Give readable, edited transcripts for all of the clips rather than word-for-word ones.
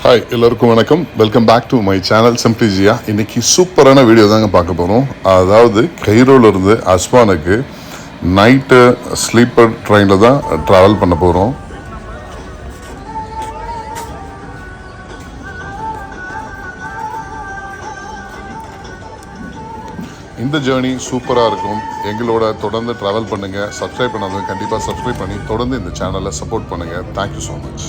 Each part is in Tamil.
ஹாய் எல்லோருக்கும் வணக்கம். Welcome back to my channel simply Jiya. இன்றைக்கி சூப்பரான வீடியோ தாங்க பார்க்க போகிறோம். அதாவது கைரோலேருந்து அஸ்வானுக்கு நைட்டு ஸ்லீப்பர் ட்ரெயினில் தான் ட்ராவல் பண்ண போகிறோம். இந்த ஜேர்னி சூப்பராக இருக்கும். எங்களோட தொடர்ந்து ட்ராவல் பண்ணுங்கள். சப்ஸ்கிரைப் பண்ணாதவங்க கண்டிப்பாக சப்ஸ்கிரைப் பண்ணி தொடர்ந்து இந்த சேனலை சப்போர்ட் பண்ணுங்கள். Thank you so much.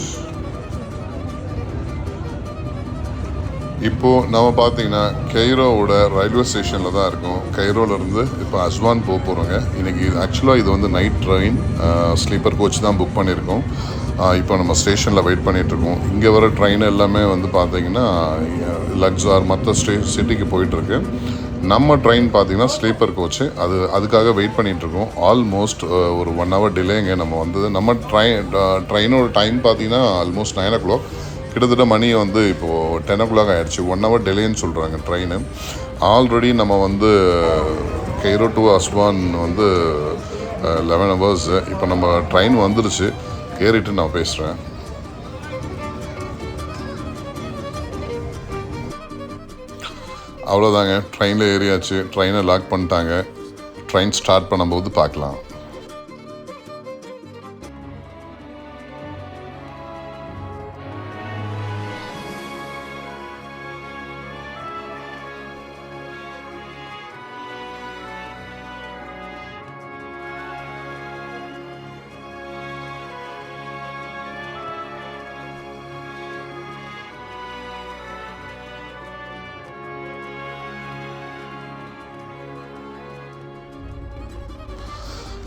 இப்போது நம்ம பார்த்தீங்கன்னா கெய்ரோவோட ரயில்வே ஸ்டேஷனில் தான் இருக்கோம். கெய்ரோலேருந்து இப்போ அஸ்வான் போக போகிறோங்க. இன்றைக்கி ஆக்சுவலாக இது வந்து நைட் ட்ரெயின், ஸ்லீப்பர் கோச் தான் புக் பண்ணியிருக்கோம். இப்போ நம்ம ஸ்டேஷனில் வெயிட் பண்ணிகிட்ருக்கோம். இங்கே வர ட்ரெயின் எல்லாமே வந்து பார்த்திங்கன்னா லக்ஸார் மற்ற சிட்டிக்கு போயிட்டுருக்கு. நம்ம ட்ரெயின் பார்த்திங்கன்னா ஸ்லீப்பர் கோச்சு, அதுக்காக வெயிட் பண்ணிகிட்ருக்கோம். ஆல்மோஸ்ட் ஒரு 1 hour டிலேங்க நம்ம வந்தது. நம்ம ட்ரெயினோட டைம் பார்த்திங்கன்னா ஆல்மோஸ்ட் 9 o'clock. கிட்டத்தட்ட மணி வந்து இப்போது 10 o'clock ஆகிடுச்சு. 1 hour டிலேன்னு சொல்கிறாங்க ட்ரெயின். ஆல்ரெடி நம்ம வந்து கெய்ரோ டு அஸ்வான் வந்து 11 hours. இப்போ நம்ம ட்ரெயின் வந்துருச்சு, ஏறிட்டு நான் பேசுகிறேன். அவ்வளோதாங்க, ட்ரெயினில் ஏறியாச்சு. ட்ரெயினை லாக் பண்ணிட்டாங்க. ட்ரெயின் ஸ்டார்ட் பண்ணும்போது பார்க்கலாம்.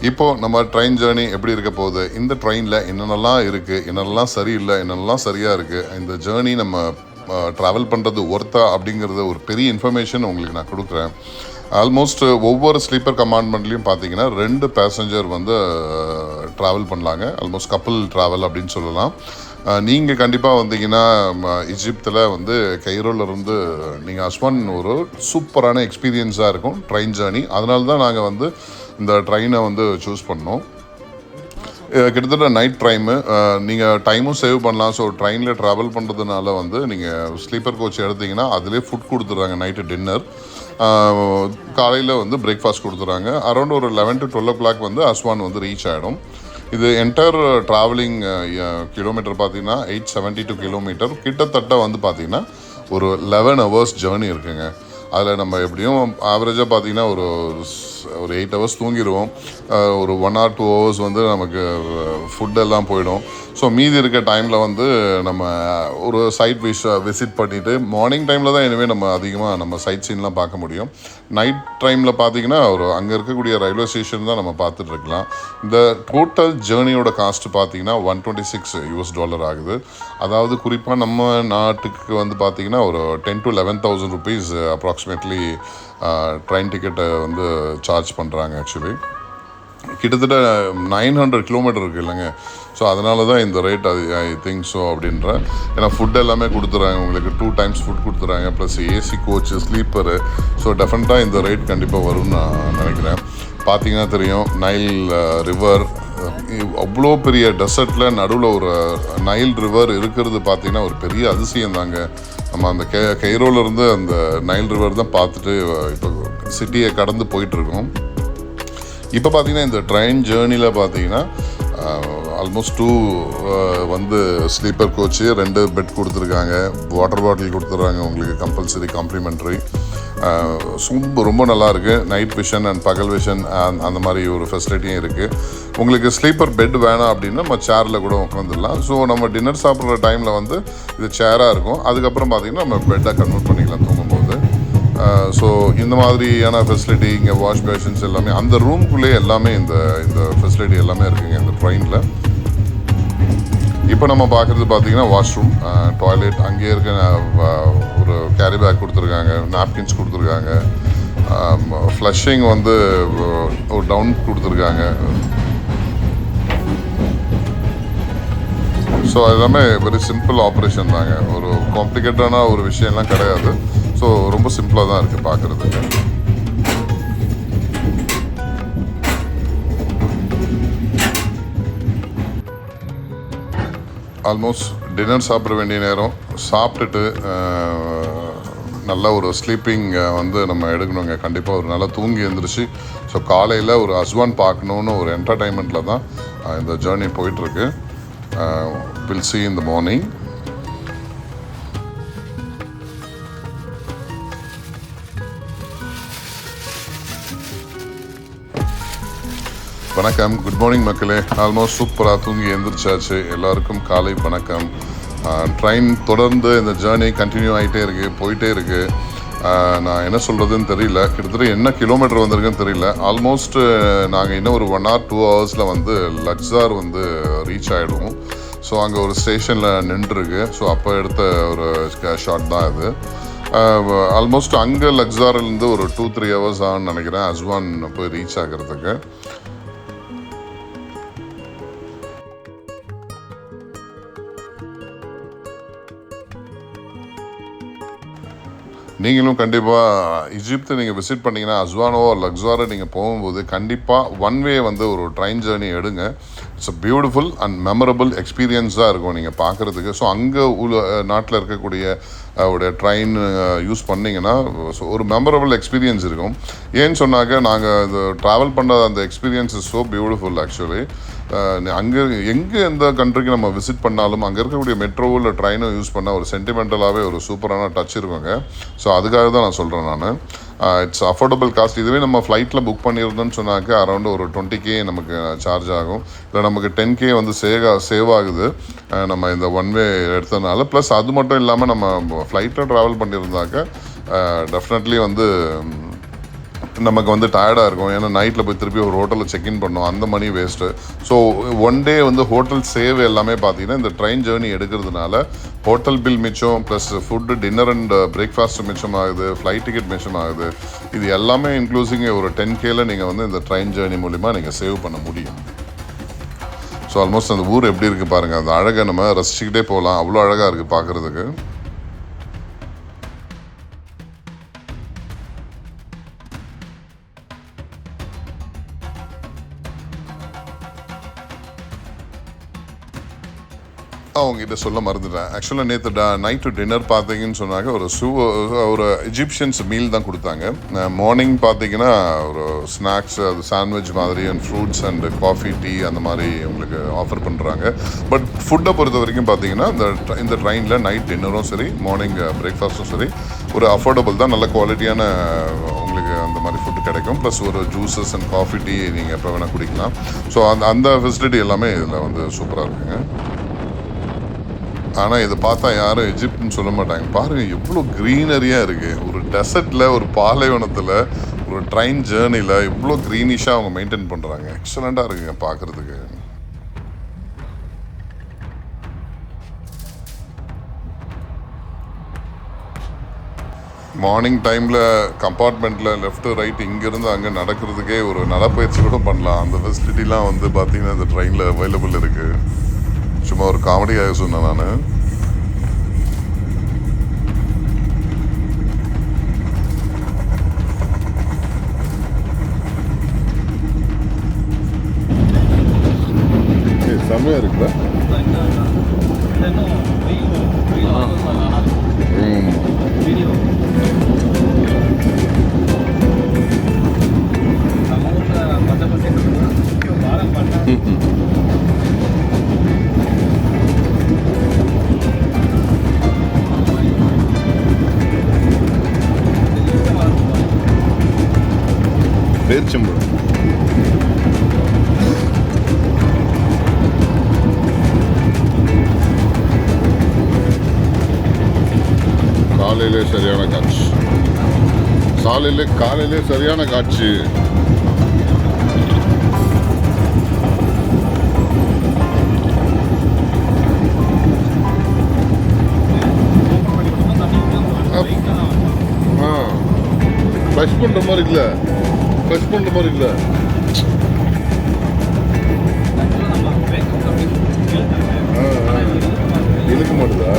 இப்போது நம்ம ட்ரெயின் ஜேர்னி எப்படி இருக்க போகுது, இந்த ட்ரெயினில் என்னென்னலாம் இருக்குது, என்னென்னலாம் சரியில்லை, என்னென்னலாம் சரியாக இருக்குது, இந்த ஜேர்னி நம்ம ட்ராவல் பண்ணுறது ஒர்த்தா அப்படிங்கிறத ஒரு பெரிய இன்ஃபர்மேஷன் உங்களுக்கு நான் கொடுக்குறேன். ஆல்மோஸ்ட் ஒவ்வொரு ஸ்லீப்பர் கம்பார்ட்மெண்ட்லேயும் பார்த்தீங்கன்னா 2 பேசஞ்சர் வந்து ட்ராவல் பண்ணலாங்க. ஆல்மோஸ்ட் கப்புள் ட்ராவல் அப்படின்னு சொல்லலாம். நீங்கள் கண்டிப்பாக வந்தீங்கன்னா ஈஜிப்தில் வந்து கெய்ரோலேருந்து நீங்கள் அஸ்வான் ஒரு சூப்பரான எக்ஸ்பீரியன்ஸாக இருக்கும் ட்ரெயின் ஜேர்னி. அதனால தான் நாங்கள் வந்து இந்த ட்ரெயினை வந்து சூஸ் பண்ணோம். கிட்டத்தட்ட நைட் ட்ரைமு, நீங்கள் டைமும் சேவ் பண்ணலாம். ஸோ ட்ரெயினில் ட்ராவல் பண்ணுறதுனால வந்து நீங்கள் ஸ்லீப்பர் கோச் எடுத்திங்கன்னா அதிலே ஃபுட் கொடுத்துட்றாங்க. நைட்டு டின்னர், காலையில் வந்து பிரேக்ஃபாஸ்ட் கொடுத்துட்றாங்க. அரௌண்ட் ஒரு 11 to 12 o'clock வந்து அஸ்வான் வந்து ரீச் ஆகிடும். இது என்டையர் ட்ராவலிங் கிலோமீட்டர் பார்த்திங்கன்னா 872 கிலோமீட்டர். கிட்டத்தட்ட வந்து பார்த்திங்கன்னா ஒரு 11 hours ஜேர்னி இருக்குங்க. அதில் நம்ம எப்படியும் ஆவரேஜாக பார்த்திங்கன்னா ஒரு 8 hours தூங்கிடுவோம். ஒரு 1 or 2 hours வந்து நமக்கு ஃபுட்டெல்லாம் போயிடும். ஸோ மீதி இருக்க டைமில் வந்து நம்ம ஒரு சைட் விசிட் பண்ணிவிட்டு மார்னிங் டைமில் தான் இனிமேல் நம்ம அதிகமாக நம்ம சைட் சீன்லாம் பார்க்க முடியும். நைட் டைமில் பார்த்திங்கன்னா ஒரு அங்கே இருக்கக்கூடிய ரயில்வே ஸ்டேஷன் தான் நம்ம பார்த்துட்ருக்கலாம். இந்த டோட்டல் ஜேர்னியோட காஸ்ட்டு பார்த்திங்கன்னா $126 ஆகுது. அதாவது குறிப்பாக நம்ம நாட்டுக்கு வந்து பார்த்திங்கன்னா ஒரு 10,000 to 11,000 rupees அப்ராக்சிமேட்லி ட்ரெயின் டிக்கெட்டை வந்து சார்ஜ் பண்ணுறாங்க. ஆக்சுவலி கிட்டத்தட்ட 900 கிலோமீட்டர் இருக்குது இல்லைங்க. ஸோ அதனால தான் இந்த ரேட் ஐ திங்க் ஸோ அப்படின்ற. ஏன்னா ஃபுட் எல்லாமே கொடுத்துட்றாங்க, உங்களுக்கு 2 times ஃபுட் கொடுத்துட்றாங்க, plus AC coach, sleeper. So டெஃபினட்டாக இந்த ரேட் கண்டிப்பாக வரும்னு நான் நினைக்கிறேன். பார்த்தீங்கன்னா தெரியும், நைல் ரிவர், அவ்வளோ பெரிய டெசர்ட்டில் நடுவில் ஒரு நைல் ரிவர் இருக்கிறது பார்த்திங்கன்னா ஒரு பெரிய அதிசயம் தாங்க. நம்ம அந்த கெய்ரோலேருந்து அந்த நைல் ரிவர் தான் பார்த்துட்டு இப்போ சிட்டியை கடந்து போயிட்டுருக்கோம். இப்போ பார்த்திங்கன்னா இந்த ட்ரெயின் ஜேர்னியில் பார்த்திங்கன்னா ஆல்மோஸ்ட் 2 வந்து ஸ்லீப்பர் கோச்சு, 2 பெட் கொடுத்துருக்காங்க, வாட்டர் பாட்டில் கொடுத்துட்றாங்க உங்களுக்கு கம்பல்சரி காம்ப்ளிமெண்ட்ரி. ரொம்ப நல்லாயிருக்கு. நைட் விஷன் அண்ட் பகல் விஷன் அந்த மாதிரி ஒரு ஃபெசிலிட்டியும் இருக்குது. உங்களுக்கு ஸ்லீப்பர் பெட் வேணாம் அப்படின்னா நம்ம சேரில் கூட உட்காந்துடலாம். ஸோ நம்ம டின்னர் சாப்பிட்ற டைமில் வந்து இது சேராக இருக்கும். அதுக்கப்புறம் பார்த்திங்கன்னா நம்ம பெட்டை கன்வெர்ட் பண்ணிக்கலாம் தூங்கும்போது. ஸோ இந்த மாதிரியான ஃபெசிலிட்டி, இங்கே வாஷ் பேஷன்ஸ் எல்லாமே அந்த ரூம்குள்ளேயே எல்லாமே இந்த ஃபெசிலிட்டி எல்லாமே இருக்குங்க இந்த ட்ரெயினில். இப்போ நம்ம பார்க்குறது பார்த்திங்கன்னா வாஷ்ரூம், டாய்லெட், அங்கேயே இருக்க ஒரு கேரி பேக் கொடுத்துருக்காங்க, நாப்கின்ஸ் கொடுத்துருக்காங்க, ஃப்ளஷிங் வந்து ஒரு டவுன் கொடுத்துருக்காங்க. ஸோ எல்லாமே வெரி சிம்பிள் ஆப்ரேஷன் தாங்க. ஒரு காம்ப்ளிகேட்டான ஒரு விஷயம்லாம் கிடையாது. ஸோ ரொம்ப சிம்பிளாக தான் இருக்குது பார்க்குறதுக்கு. ஆல்மோஸ்ட் டின்னர் சாப்பிட வேண்டிய நேரம். சாப்பிட்டுட்டு நல்ல ஒரு ஸ்லீப்பிங் வந்து நம்ம எடுக்கணுங்க. கண்டிப்பாக ஒரு நல்லா தூங்கி எழுந்திரிச்சு ஸோ காலையில் ஒரு அஸ்வான் பார்க்கணுன்னு ஒரு என்டர்டைன்மெண்ட்டில் தான் இந்த ஜேர்னி போயிட்டுருக்கு. Will see in the morning. வணக்கம், குட் மார்னிங் மக்களே. ஆல்மோஸ்ட் சூப்பராக தூங்கி எழுந்திரிச்சாச்சு. எல்லாருக்கும் காலை வணக்கம். ட்ரெயின் தொடர்ந்து இந்த ஜேர்னி கண்டினியூ ஆகிட்டே இருக்குது, போயிட்டே இருக்குது. நான் என்ன சொல்கிறதுன்னு தெரியல. கிட்டத்தட்ட என்ன கிலோமீட்டர் வந்திருக்குன்னு தெரியல. ஆல்மோஸ்ட் நாங்கள் இன்னும் ஒரு 1 or 2 hours வந்து லக்ஸார் வந்து ரீச் ஆகிடுவோம். ஸோ அங்கே ஒரு ஸ்டேஷனில் நின்றுருக்கு. ஸோ அப்போ எடுத்த ஒரு ஷாட் தான் இது. ஆல்மோஸ்ட் அங்கே லக்ஸார்லேருந்து ஒரு 2-3 hours ஆகும்னு நினைக்கிறேன் அஸ்வான் போய் ரீச் ஆகிறதுக்கு. நீங்களும் கண்டிப்பாக ஈஜிப்தை நீங்கள் விசிட் பண்ணிங்கன்னா அஸ்வானோ லக்ஸாரோ நீங்கள் போகும்போது கண்டிப்பாக ஒன் வே வந்து ஒரு ட்ரெயின் ஜேர்னி எடுங்க. It's a beautiful and memorable எக்ஸ்பீரியன்ஸாக இருக்கும் நீங்கள் பார்க்குறதுக்கு. ஸோ அங்கே நாட்டில் இருக்கக்கூடிய உடைய ட்ரெயின் யூஸ் பண்ணிங்கன்னா ஒரு மெமரபிள் எக்ஸ்பீரியன்ஸ் இருக்கும். ஏன்னு சொன்னாக்க நாங்கள் இது ட்ராவல் பண்ண அந்த experience is so beautiful actually. அங்கே எங்கே எந்த கண்ட்ரிக்கு நம்ம விசிட் பண்ணாலும் அங்கே இருக்கக்கூடிய மெட்ரோ இல்லை ட்ரெயினை யூஸ் பண்ணால் ஒரு சென்டிமெண்டலாகவே ஒரு சூப்பரான டச் இருக்குங்க. ஸோ அதுக்காக தான் நான் சொல்கிறேன் நான். It's affordable cost. இதுவே நம்ம ஃப்ளைட்டில் புக் பண்ணியிருந்தோன்னு சொன்னாக்க அரௌண்ட் ஒரு 20K நமக்கு சார்ஜ் ஆகும். இல்லை நமக்கு 10K வந்து சேவ் ஆகுது நம்ம இந்த ஒன் வே எடுத்ததுனால. ப்ளஸ் அது மட்டும் இல்லாமல் நம்ம ஃப்ளைட்டில் ட்ராவல் பண்ணியிருந்தாக்க டெஃபினெட்லி வந்து நமக்கு வந்து டயர்டாக இருக்கும். ஏன்னா நைட்டில் போய் திருப்பி ஒரு ஹோட்டலில் செக்இன் பண்ணோம், அந்த money waste. So one day வந்து ஹோட்டல் சேவ் எல்லாமே பார்த்தீங்கன்னா இந்த ட்ரெயின் ஜேர்னி எடுக்கிறதுனால ஹோட்டல் பில் மிச்சம், plus food dinner and breakfast மிச்சம் ஆகுது, ஃப்ளைட் டிக்கெட் மிச்சம் ஆகுது. இது எல்லாமே இன்க்ளூசிங் ஒரு 10Kல நீங்கள் வந்து இந்த ட்ரெயின் ஜேர்னி மூலிமா நீங்கள் சேவ் பண்ண முடியும். ஸோ ஆல்மோஸ்ட் அந்த ஊர் எப்படி இருக்குது பாருங்கள். அந்த அழகை நம்ம ரசிச்சுக்கிட்டே போகலாம். அவ்வளோ அழகாக இருக்குது பார்க்குறதுக்கு. அவங்ககிட்ட சொல்ல மறந்துட்டேன். ஆக்சுவலாக நேற்று நைட்டு டின்னர் பார்த்தீங்கன்னு சொன்னாங்க ஒரு எஜிப்ஷியன்ஸ் மீல் தான் கொடுத்தாங்க. மார்னிங் பார்த்தீங்கன்னா ஒரு ஸ்நாக்ஸ், அது சாண்ட்விச் மாதிரி and fruits and coffee, tea அந்த மாதிரி உங்களுக்கு ஆஃபர் பண்ணுறாங்க. பட் ஃபுட்டை பொறுத்த வரைக்கும் பார்த்தீங்கன்னா இந்த ட்ரெயினில் நைட் டின்னரும் சரி மார்னிங் பிரேக்ஃபாஸ்ட்டும் சரி ஒரு அஃபோர்டபுள் தான். நல்ல குவாலிட்டியான உங்களுக்கு அந்த மாதிரி ஃபுட்டு கிடைக்கும். ப்ளஸ் ஒரு ஜூஸஸ் அண்ட் காஃபி, டீ நீங்கள் எப்போ வேணால் குடிக்கலாம். ஸோ அந்த ஃபெசிலிட்டி எல்லாமே இதில் வந்து சூப்பராக இருக்குங்க. ஆனால் இதை பார்த்தா யாரும் எஜிப்ட்னு சொல்ல மாட்டாங்க. பாருங்கள் எவ்வளோ க்ரீனரியாக இருக்குது. ஒரு டெசர்ட்டில், ஒரு பாலைவனத்தில், ஒரு ட்ரெயின் ஜேர்னியில் இவ்வளோ க்ரீனிஷாக அவங்க மெயின்டைன் பண்ணுறாங்க. எக்ஸலண்ட்டாக இருக்குங்க பார்க்குறதுக்கு. மார்னிங் டைமில் கம்பார்ட்மெண்ட்டில் லெஃப்ட்டு ரைட் இங்கேருந்து அங்கே நடக்கிறதுக்கே ஒரு நடைப்பயிற்சி கூட பண்ணலாம். அந்த ஃபெசிலிட்டிலாம் வந்து பார்த்திங்கன்னா இந்த ட்ரெயினில் அவைலபிள் இருக்குது. சும்மா ஒரு காமெடியாக சொன்னேன் நான். செம்மையாக இருக்குல்ல. பேரிச்சம்பழம் காலையிலே சரியான காட்சி. காலையிலே சரியான காட்சி. ஃப்ரெஷ் பண்ணுற மாதிரி இல்லை, ஃப்ரெஷ் பண்ணுற மாதிரி இல்லை. இழுக்க மாட்டுதா?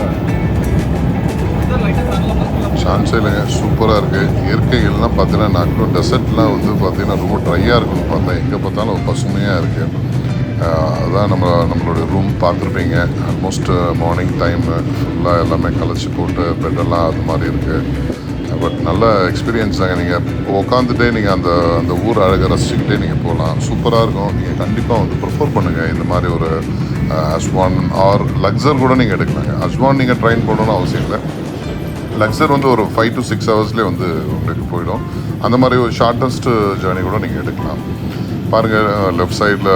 சான்ஸே இல்லைங்க, சூப்பராக இருக்குது. இயற்கைகள்லாம் பார்த்தீங்கன்னா நாங்களும் டெசர்ட்லாம் வந்து பார்த்தீங்கன்னா ரொம்ப ட்ரையாக இருக்குன்னு பார்த்தேன். எங்கே பார்த்தாலும் பசுமையாக இருக்குது. அதுதான் நம்மளோட ரூம் பார்த்துருப்பீங்க. ஆல்மோஸ்ட் மார்னிங் டைமு ஃபுல்லாக எல்லாமே கலைச்சி போட்டு பெட்டெல்லாம் அது மாதிரி இருக்குது. பட் நல்ல எக்ஸ்பீரியன்ஸ் தாங்க. நீங்கள் உட்காந்துட்டே நீங்கள் அந்த அந்த ஊர் அழகை ரசிச்சுக்கிட்டே நீங்கள் போகலாம். சூப்பராக இருக்கும். நீங்கள் கண்டிப்பாக வந்து ப்ரிஃபர் பண்ணுங்கள் இந்த மாதிரி ஒரு அஸ்வான் ஆர் லக்ஸர் கூட நீங்கள் எடுக்கலாங்க. அஸ்வான் நீங்கள் ட்ரெயின் போடணும்னு அவசியம் இல்லை. லக்ஸர் வந்து ஒரு 5 to 6 ஹவர்ஸ்லேயே வந்து உங்களுக்கு போயிடும். அந்த மாதிரி ஒரு ஷார்ட்டஸ்ட்டு ஜேர்னி கூட நீங்கள் எடுக்கலாம். பாருங்கள் லெஃப்ட் சைடில்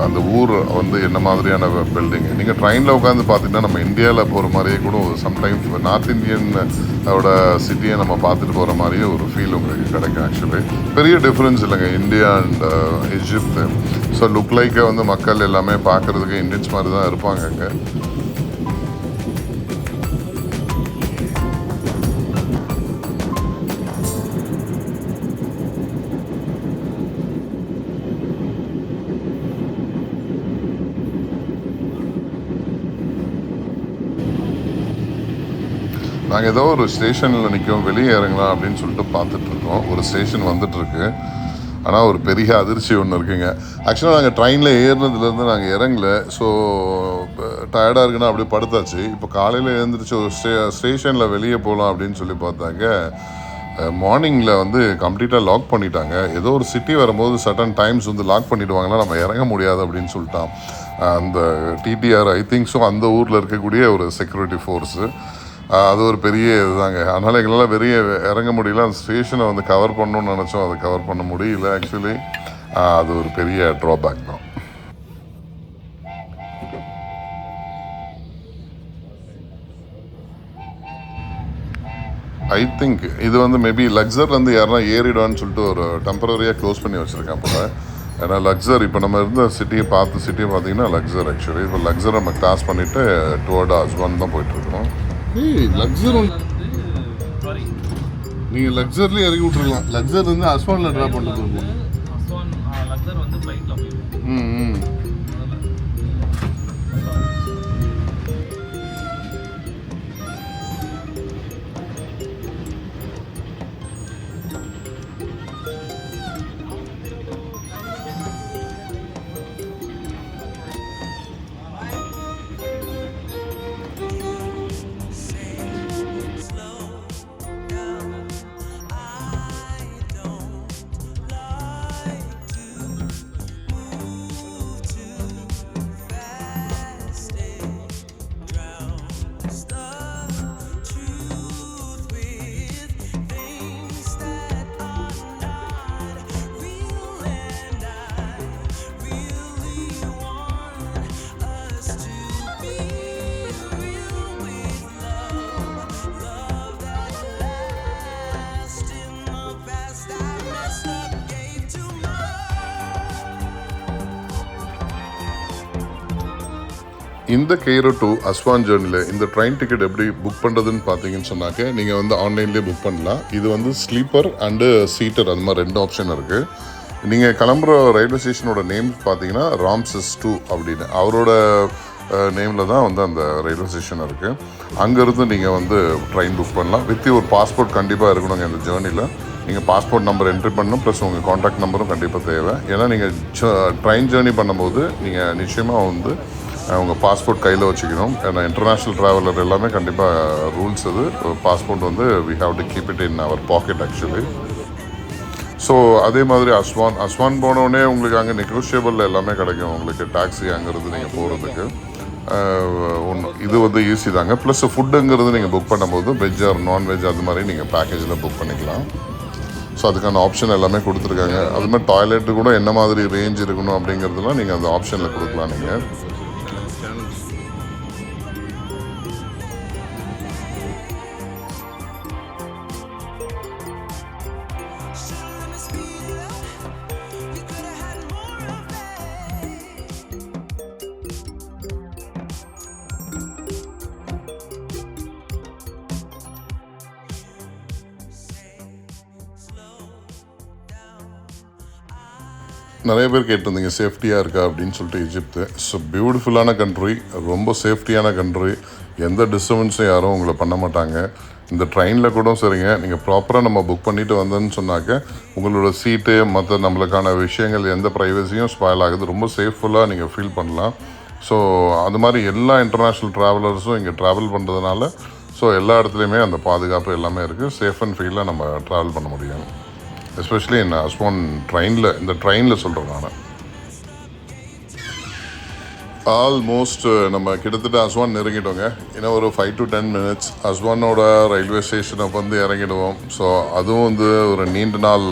அந்த ஊர் வந்து என்ன மாதிரியான பில்டிங்கு. நீங்கள் ட்ரெயினில் உட்காந்து பார்த்தீங்கன்னா நம்ம இந்தியாவில் போகிற மாதிரியே கூட சம்டைம்ஸ் நார்த் இந்தியனோட சிட்டியை நம்ம பார்த்துட்டு போகிற மாதிரியே ஒரு ஃபீல் உங்களுக்கு கிடைக்கும். ஆக்சுவலி பெரிய டிஃப்ரென்ஸ் இல்லைங்க India and Egypt. So look லைக்கை வந்து மக்கள் எல்லாமே பார்க்குறதுக்கு இந்தியன்ஸ் மாதிரி தான் இருப்பாங்க அங்கே. நாங்கள் ஏதோ ஒரு ஸ்டேஷனில் நிற்கும், வெளியே இறங்கலாம் அப்படின்னு சொல்லிட்டு பார்த்துட்ருக்கோம். ஒரு ஸ்டேஷன் வந்துட்டுருக்கு. ஆனால் ஒரு பெரிய அதிர்ச்சி ஒன்று இருக்குங்க. ஆக்சுவலாக நாங்கள் ட்ரெயினில் ஏறினதுலேருந்து நாங்கள் இறங்கல. ஸோ டயர்டாக இருக்குன்னா அப்படியே படுத்தாச்சு. இப்போ காலையில் எழுந்திரிச்சு ஒரு ஸ்டேஷனில் வெளியே போகலாம் அப்படின்னு சொல்லி பார்த்தாங்க, மார்னிங்கில் வந்து கம்ப்ளீட்டாக லாக் பண்ணிட்டாங்க. ஏதோ ஒரு சிட்டி வரும்போது சட்டன் டைம்ஸ் வந்து லாக் பண்ணிவிடுவாங்களா, நம்ம இறங்க முடியாது அப்படின்னு சொல்லிட்டான் அந்த டிடிஆர். ஐ திங்க் ஸோ அந்த ஊரில் இருக்கக்கூடிய ஒரு செக்யூரிட்டி ஃபோர்ஸு. அது ஒரு பெரிய இதுதாங்க. அதனால் எங்களால் வெளியே இறங்க முடியல. அந்த ஸ்டேஷனை வந்து கவர் பண்ணணும்னு நினச்சோம், அதை கவர் பண்ண முடியல. ஆக்சுவலி அது ஒரு பெரிய ட்ராபேக் தான். ஐ திங்க் இது வந்து மேபி லக்ஸர்லேருந்து யாருன்னா ஏறிடான்னு சொல்லிட்டு ஒரு டெம்பரரியாக க்ளோஸ் பண்ணி வச்சுருக்கேன் போல். ஏன்னா லக்ஸர் இப்போ நம்ம இருந்த சிட்டியை பார்த்தீங்கன்னா லக்ஸர். ஆக்சுவலி இப்போ லக்ஸர் நம்ம கிராஸ் பண்ணிவிட்டு டுவர்டு அஸ்வான் தான் போயிட்டுருக்கோம். லக்ஸர் நீங்கள் லக்ஸர்லேயே இறக்கி விட்ருக்கலாம். லக்ஸர் வந்து அஸ்வானில் ட்ராப் பண்ணிட்டு இருக்கோம். இந்த கெய்ரோ டு அஸ்வான் ஜேர்னியில் இந்த ட்ரெயின் டிக்கெட் எப்படி புக் பண்ணுறதுன்னு பார்த்தீங்கன்னு சொன்னாக்க, நீங்கள் வந்து ஆன்லைன்லேயே புக் பண்ணலாம். இது வந்து ஸ்லீப்பர் அண்டு சீட்டர் அது மாதிரி 2 ஆப்ஷன் இருக்குது. நீங்கள் கிளம்புற ரயில்வே ஸ்டேஷனோட நேம் பார்த்தீங்கன்னா ராம்சஸ் 2 அப்படின்னு அவரோட நேமில் தான் வந்து அந்த ரயில்வே ஸ்டேஷன் இருக்குது. அங்கேருந்து நீங்கள் வந்து ட்ரெயின் புக் பண்ணலாம். வித் ஒரு பாஸ்போர்ட் கண்டிப்பாக இருக்கணுங்க இந்த ஜேர்னியில். நீங்கள் பாஸ்போர்ட் நம்பர் என்ட்ரி பண்ணணும், ப்ளஸ் உங்கள் காண்டாக்ட் நம்பரும் கண்டிப்பாக தேவை. ஏன்னா நீங்கள் ட்ரெயின் ஜேர்னி பண்ணும்போது நீங்கள் நிச்சயமாக வந்து உங்கள் பாஸ்போர்ட் கையில் வச்சுக்கணும். ஏன்னா இன்டர்நேஷ்னல் ட்ராவலர் எல்லாமே கண்டிப்பாக ரூல்ஸ் அது. பாஸ்போர்ட் வந்து we have to keep it in our pocket actually. So அதே மாதிரி அஸ்வான் போனோடனே உங்களுக்கு அங்கே நெகோஷியபிள் எல்லாமே கிடைக்கும். உங்களுக்கு டாக்ஸி அங்கேருந்து நீங்கள் போகிறதுக்கு இது வந்து ஈஸி தாங்க. ப்ளஸ் ஃபுட்டுங்கிறது நீங்கள் புக் பண்ணும்போது வெஜ் ஆர் நான்வெஜ் அது மாதிரி நீங்கள் பேக்கேஜில் புக் பண்ணிக்கலாம். ஸோ அதுக்கான ஆப்ஷன் எல்லாமே கொடுத்துருக்காங்க. அது மாதிரி டாய்லெட்டு கூட என்ன மாதிரி ரேஞ்ச் இருக்கணும் அப்படிங்கிறதுலாம் நீங்கள் அந்த ஆப்ஷனில் கொடுக்கலாம். நீங்கள் நிறைய பேர் கேட்டிருந்தீங்க சேஃப்டியாக இருக்கா அப்படின்னு சொல்லிட்டு. எஜிப்து ஸோ பியூட்டிஃபுல்லான கண்ட்ரி, ரொம்ப சேஃப்டியான கண்ட்ரி. எந்த டிஸ்டர்பன்ஸும் யாரும் உங்களை பண்ண மாட்டாங்க. இந்த ட்ரெயினில் கூட சரிங்க, நீங்கள் ப்ராப்பராக நம்ம புக் பண்ணிவிட்டு வந்தோன்னு சொன்னாக்க உங்களோட சீட்டு மற்ற நம்மளுக்கான விஷயங்கள் எந்த ப்ரைவசியும் ஸ்பாயில் ஆகுது, ரொம்ப சேஃப்ஃபுல்லாக நீங்கள் ஃபீல் பண்ணலாம். ஸோ அது மாதிரி எல்லா இன்டர்நேஷ்னல் ட்ராவலர்ஸும் இங்கே ட்ராவல் பண்ணுறதுனால ஸோ எல்லா இடத்துலையுமே அந்த பாதுகாப்பு எல்லாமே இருக்குது. சேஃப் அண்ட் ஃபீலாக நம்ம ட்ராவல் பண்ண முடியும். எஸ்பெஷலி இந்த அஸ்வான் இந்த ட்ரெயினில் சொல்கிறேன் நான். ஆல்மோஸ்ட் நம்ம கிட்டத்தட்ட அஸ்வான் நெருங்கிட்டோங்க. இன்னும் ஒரு 5 to 10 minutes அஸ்வானோட ரயில்வே ஸ்டேஷனை வந்து இறங்கிடுவோம். ஸோ அதுவும் வந்து ஒரு நீண்ட நாள்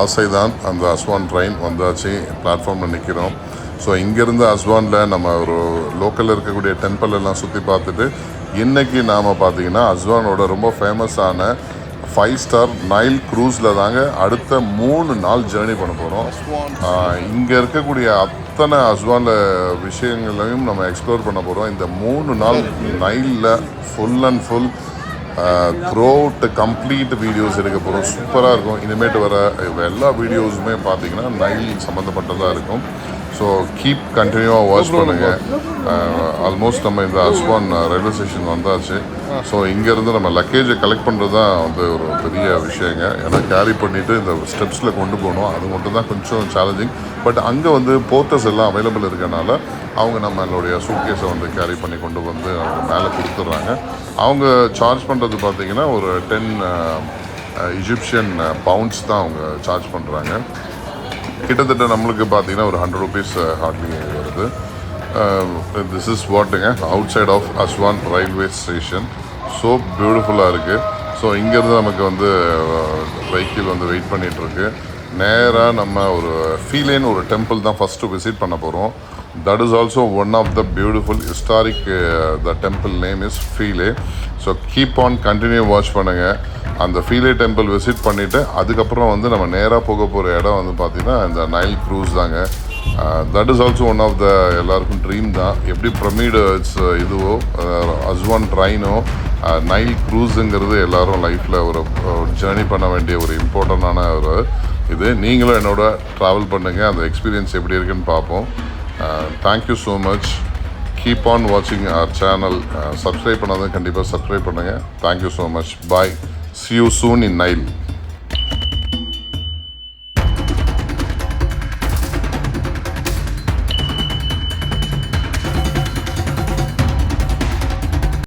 ஆசை தான். அந்த அஸ்வான் ட்ரெயின் வந்தாச்சு, பிளாட்ஃபார்மில் நிற்கிறோம். ஸோ இங்கேருந்து அஸ்வானில் நம்ம ஒரு லோக்கலில் இருக்கக்கூடிய டெம்பிள் எல்லாம் சுற்றி பார்த்துட்டு இன்றைக்கி நாம் பார்த்திங்கன்னா அஸ்வானோட ரொம்ப ஃபேமஸான 5-star நைல் க்ரூஸில் தாங்க அடுத்த 3 நாள் ஜேர்னி பண்ண போகிறோம். இங்கே இருக்கக்கூடிய அத்தனை அஸ்வானில் விஷயங்களையும் நம்ம எக்ஸ்ப்ளோர் பண்ண போகிறோம். இந்த 3 நாள் நைலில் full and full throughout complete videos எடுக்க போகிறோம். சூப்பராக இருக்கும். இனிமேட்டு வர எல்லா வீடியோஸுமே பார்த்திங்கன்னா நைல் சம்மந்தப்பட்டதாக இருக்கும். ஸோ கீப் கண்டினியூவாக வாட்ச் பண்ணுங்கள். ஆல்மோஸ்ட் நம்ம இந்த அஸ்வான் ரயில்வே ஸ்டேஷன் வந்தாச்சு. ஸோ இங்கேருந்து நம்ம லக்கேஜை கலெக்ட் பண்ணுறது தான் வந்து ஒரு பெரிய விஷயங்க. ஏன்னா கேரி பண்ணிவிட்டு இந்த ஸ்டெப்ஸில் கொண்டு போகணும், அது மட்டும் தான் கொஞ்சம் சேலஞ்சிங். பட் அங்கே வந்து போர்ட்டர்ஸ் எல்லாம் அவைலபிள் இருக்கனால அவங்க நம்மளுடைய சூட்கேஸை வந்து கேரி பண்ணி கொண்டு வந்து அவங்க மேலே கொடுத்துட்றாங்க. அவங்க சார்ஜ் பண்ணுறது பார்த்திங்கன்னா ஒரு 10 Egyptian pounds தான் அவங்க சார்ஜ் பண்ணுறாங்க. கிட்டத்தட்ட நம்மளுக்கு பார்த்திங்கன்னா ஒரு 100 rupees ஹார்ட்லி வருது. திஸ் இஸ் வாட்டுங்க outside of Aswan railway station. So பியூட்டிஃபுல்லாக இருக்குது. ஸோ இங்கேருந்து நமக்கு வந்து வெஹிக்கிள் வந்து வெயிட் பண்ணிகிட்ருக்கு. நேராக நம்ம ஒரு ஃபீலேன்னு ஒரு டெம்பிள் தான் ஃபஸ்ட்டு விசிட் பண்ண போகிறோம். That is also one of the beautiful historic the temple name is Philae. So keep on continue watch பண்ணுங்கள். அந்த ஃபீலே டெம்பிள் விசிட் பண்ணிவிட்டு அதுக்கப்புறம் வந்து நம்ம நேராக போக போகிற இடம் வந்து பார்த்திங்கன்னா இந்த நைல் க்ரூஸ் தாங்க. That is also one of the எல்லாருக்கும் ட்ரீம் தான். எப்படி பிரமிட்ஸ் இதுவோ அஸ்வான் ட்ரெயினோ நைல் க்ரூஸுங்கிறது எல்லோரும் லைஃப்பில் ஒரு ஜேர்னி பண்ண வேண்டிய ஒரு இம்பார்ட்டண்டான ஒரு இது. நீங்களும் என்னோட ட்ராவல் பண்ணுங்கள், அந்த எக்ஸ்பீரியன்ஸ் எப்படி இருக்குன்னு பார்ப்போம். Thank you so much. Keep on வாட்சிங் அவர் சேனல். சப்ஸ்கிரைப் பண்ணாதான் கண்டிப்பாக சப்ஸ்கிரைப் பண்ணுங்கள். Thank you so much. Bye. See you soon in Nile.